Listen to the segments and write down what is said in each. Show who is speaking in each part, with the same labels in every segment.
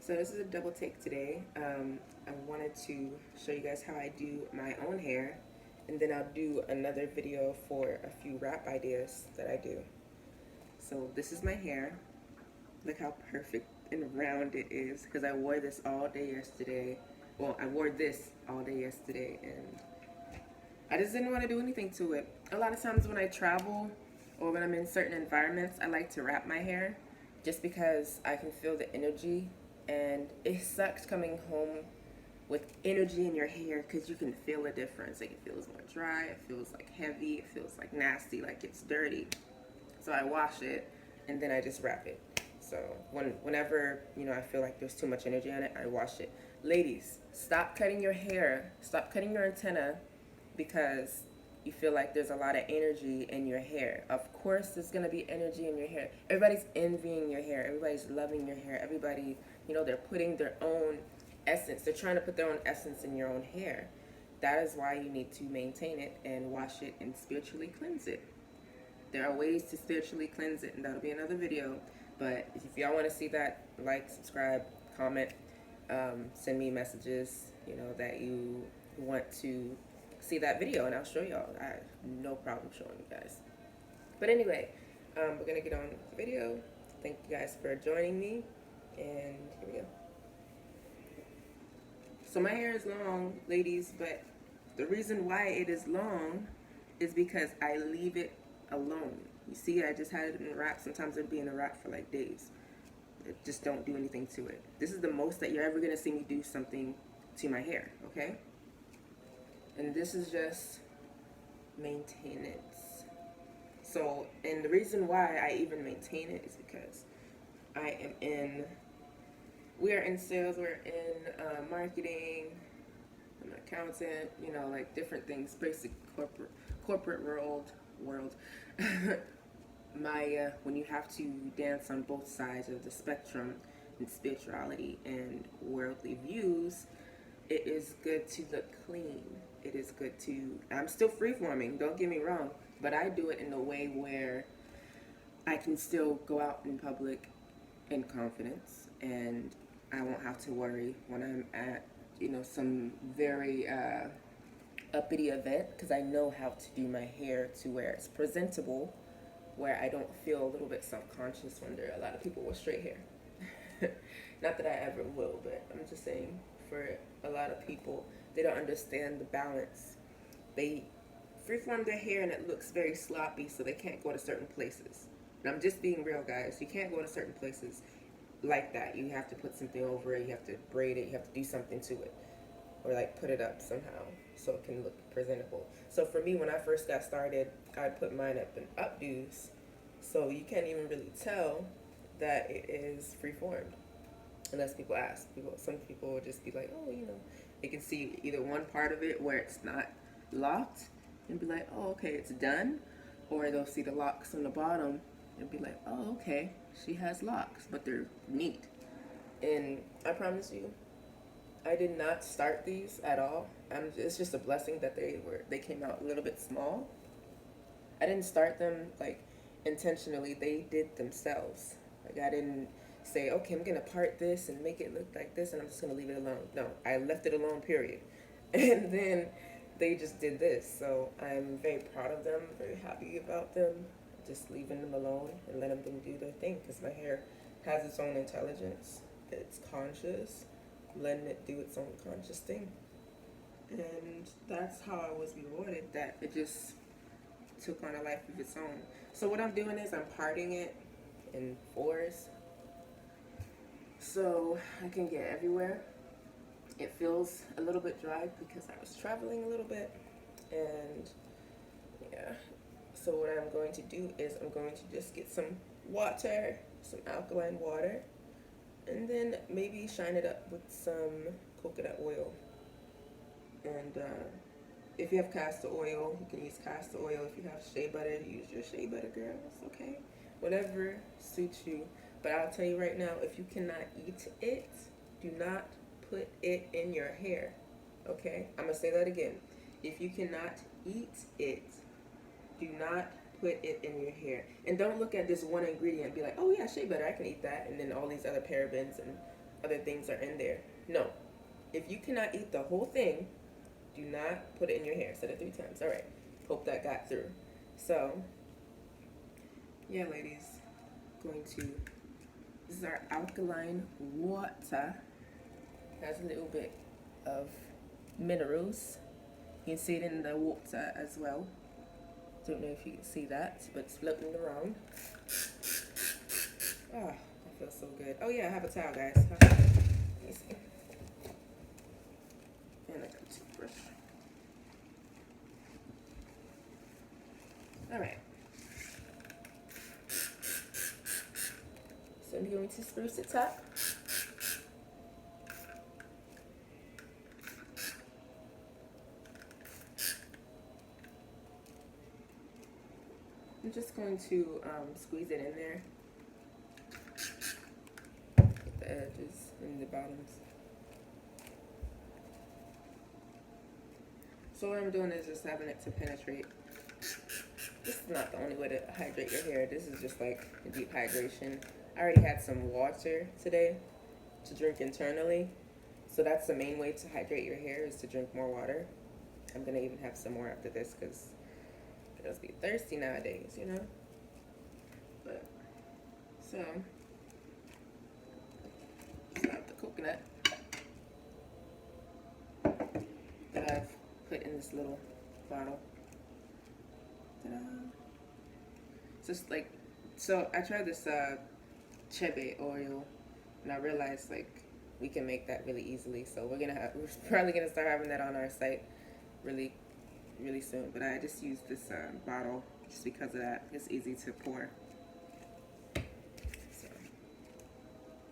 Speaker 1: So this is a double take today. I wanted to show you guys how I do my own hair, and then I'll do another video for a few wrap ideas that I do. So this is my hair. Look how perfect and round it is, because I wore this all day yesterday. Well, I wore this all day yesterday, and I just didn't want to do anything to it. A lot of times when I travel or when I'm in certain environments, I like to wrap my hair just because I can feel the energy, and it sucks coming home with energy in your hair because you can feel a difference. Like, it feels more dry, it feels like heavy, it feels like nasty, like it's dirty. So I wash it and then I just wrap it. So whenever I feel like there's too much energy on it, I wash it. Ladies, stop cutting your hair, stop cutting your antenna because you feel like there's a lot of energy in your hair. Of course, there's gonna be energy in your hair. Everybody's envying your hair. Everybody's loving your hair. Everybody, they're putting their own essence. They're trying to put their own essence in your own hair. That is why you need to maintain it and wash it and spiritually cleanse it. There are ways to spiritually cleanse it, and that'll be another video. But if y'all want to see that, like, subscribe, comment, send me messages, that you want to see that video, and I'll show y'all. I have no problem showing you guys. But anyway, we're gonna get on with the video. Thank you guys for joining me, and here we go. So my hair is long, ladies, but the reason why it is long is because I leave it alone. You see, I just had it in a wrap. Sometimes it'd be in a wrap for like days. I just don't do anything to it. This is the most that you're ever gonna see me do something to my hair, okay? And this is just maintenance. So, and the reason why I even maintain it is because we are in sales, we're in marketing, I'm an accountant, like different things, basic corporate world. When you have to dance on both sides of the spectrum in spirituality and worldly views, it is good to look clean. It is good to, I'm still freeforming, don't get me wrong, but I do it in a way where I can still go out in public in confidence, and I won't have to worry when I'm at, some very uppity event, because I know how to do my hair to where it's presentable, where I don't feel a little bit self-conscious when there are a lot of people with straight hair. Not that I ever will, but I'm just saying, for a lot of people, they don't understand the balance. They freeform their hair and it looks very sloppy, so they can't go to certain places. And I'm just being real, guys. You can't go to certain places like that. You have to put something over it, you have to braid it, you have to do something to it, or like put it up somehow so it can look presentable. So for me, when I first got started, I put mine up in updos, so you can't even really tell that it is freeformed unless people ask. Some people will just be like, oh, they can see either one part of it where it's not locked and be like, oh, okay, it's done, or they'll see the locks on the bottom and be like, oh, okay, she has locks, but they're neat. And I promise you, I did not start these at all. It's just a blessing that they came out a little bit small. I didn't start them like intentionally. They did themselves. Like, I didn't say, okay, I'm gonna part this and make it look like this, and I'm just gonna leave it alone. No, I left it alone. Period. And then they just did this. So I'm very proud of them. Very happy about them. Just leaving them alone and letting them do their thing, because my hair has its own intelligence. It's conscious, letting it do its own conscious thing. And that's how I was rewarded, that it just took on a life of its own. So what I'm doing is I'm parting it in fours so I can get everywhere. It feels a little bit dry because I was traveling a little bit, and yeah. So what I'm going to do is I'm going to just get some water, some alkaline water, and then maybe shine it up with some coconut oil. And if you have castor oil, you can use castor oil. If you have shea butter, use your shea butter, girl. It's okay. Whatever suits you. But I'll tell you right now, if you cannot eat it, do not put it in your hair. Okay? I'm going to say that again. If you cannot eat it, do not put it in your hair. And don't look at this one ingredient and be like, oh yeah, shea butter, I can eat that. And then all these other parabens and other things are in there. No. If you cannot eat the whole thing, do not put it in your hair. Said it 3 times. All right. Hope that got through. So, yeah, ladies, this is our alkaline water. Has a little bit of minerals. You can see it in the water as well. Don't know if you can see that, but it's floating around. Ah, that feels so good. Oh yeah, I have a towel, guys. Let me see. And I got a toothbrush. All right. So I'm going to spruce it up. I'm just going to squeeze it in there. Get the edges and the bottoms. So what I'm doing is just having it to penetrate. This is not the only way to hydrate your hair. This is just like a deep hydration. I already had some water today to drink internally. So that's the main way to hydrate your hair, is to drink more water. I'm going to even have some more after this because girls be thirsty nowadays, you know? But, so, start the coconut that I've put in this little bottle. Ta-da. Just like, so I tried this Chebe oil, and I realized like we can make that really easily. So we're probably gonna start having that on our site really soon. But I just used this bottle just because of that. It's easy to pour. So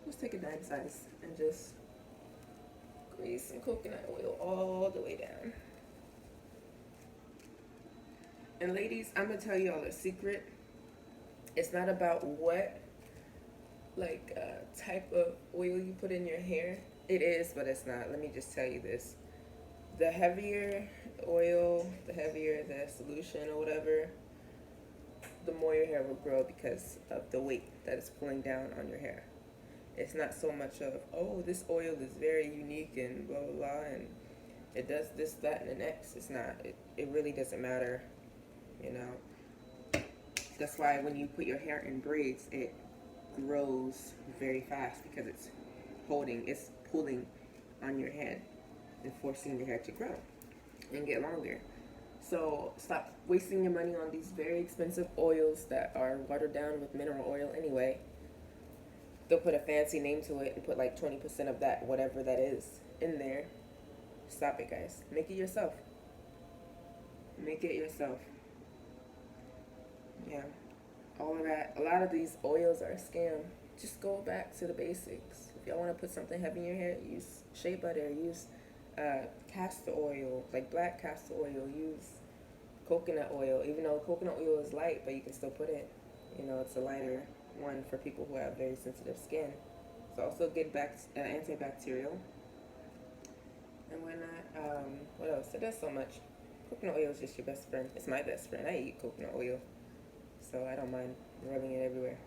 Speaker 1: just take a dime size and just grease some coconut oil all the way down. And ladies, I'm gonna tell y'all a secret. It's not about what type of oil you put in your hair. It is, but it's not. Let me just tell you this. The heavier oil, the heavier the solution or whatever, the more your hair will grow because of the weight that is pulling down on your hair. It's not so much of, oh, this oil is very unique and blah, blah, blah, and it does this, that, and the next. It's not. It really doesn't matter, you know. That's why when you put your hair in braids, it grows very fast because it's pulling on your head and forcing your hair to grow and get longer. So stop wasting your money on these very expensive oils that are watered down with mineral oil anyway. They'll put a fancy name to it and put like 20% of that, whatever that is, in there. Stop it, guys. Make it yourself. Make it yourself. Yeah. All of that. A lot of these oils are a scam. Just go back to the basics. If y'all want to put something heavy in your hair, use shea butter. Use castor oil, like black castor oil. Use coconut oil. Even though coconut oil is light, but you can still put it. You know, it's a lighter one for people who have very sensitive skin. It's also good antibacterial. And whatnot. What else? It does so much. Coconut oil is just your best friend. It's my best friend. I eat coconut oil, so I don't mind rubbing it everywhere.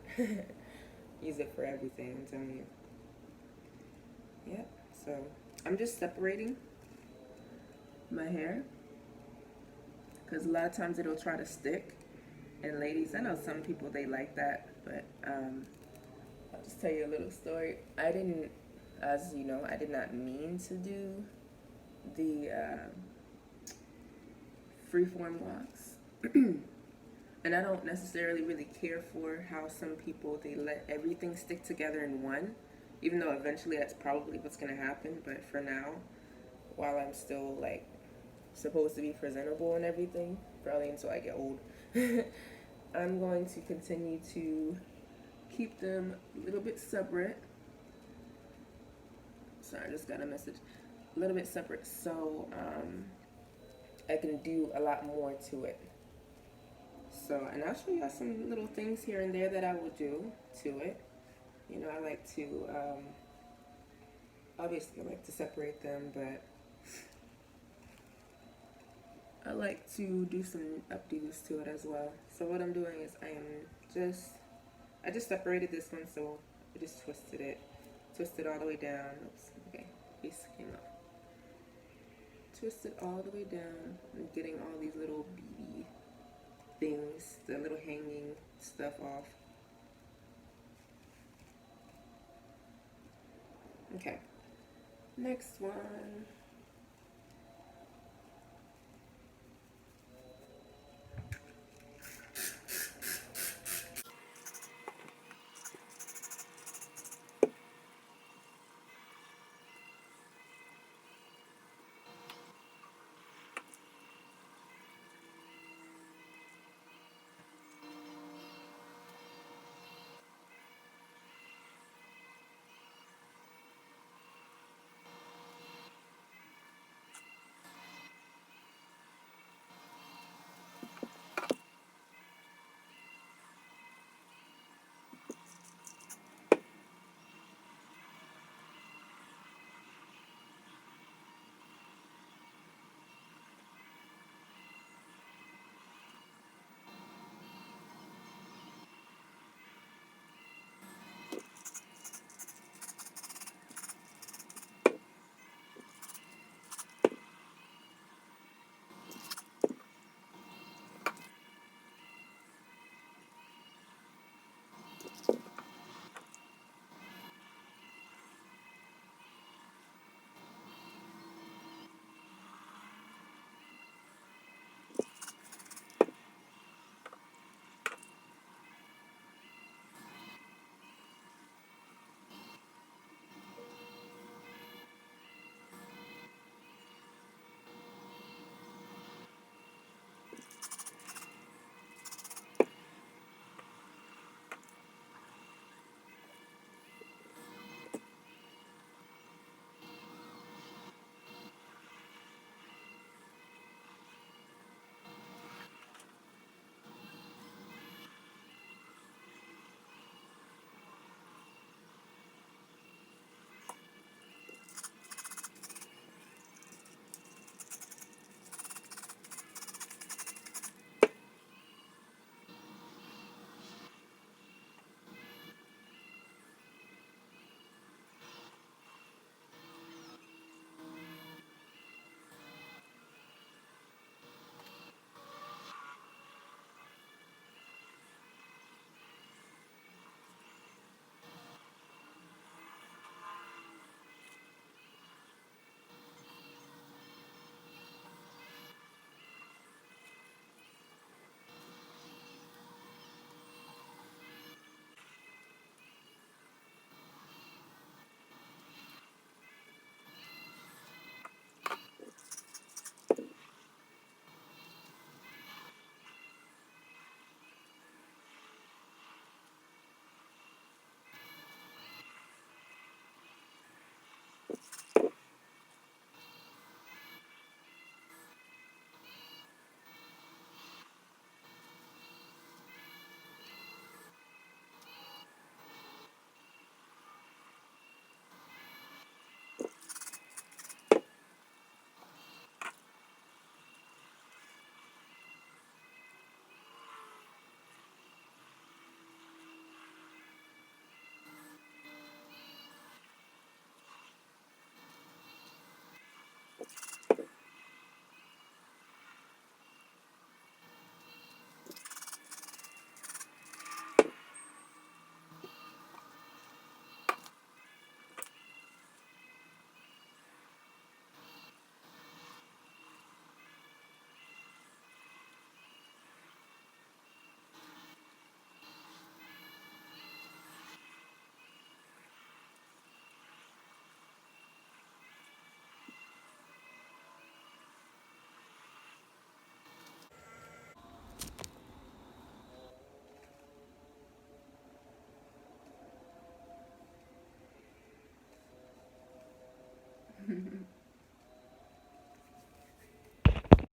Speaker 1: Use it for everything, I'm telling you. Yep. So I'm just separating my hair because a lot of times it'll try to stick. And ladies, I know some people, they like that, but I'll just tell you a little story. I didn't, as you know, I did not mean to do the freeform locks. And I don't necessarily really care for how some people, they let everything stick together in one, even though eventually that's probably what's going to happen. But for now, while I'm still like supposed to be presentable and everything, probably until I get old, I'm going to continue to keep them a little bit separate. Sorry, I just got a message. A little bit separate, so I can do a lot more to it. So, and I'll show you some little things here and there that I will do to it. You know, I like to, obviously I like to separate them, but I like to do some updos to it as well. So what I'm doing is I just separated this one, so I just twisted it Twist it all the way down. Oops, okay, piece came up. Twist it all the way down. I'm getting all these little beady things, the little hanging stuff off. Okay, next one.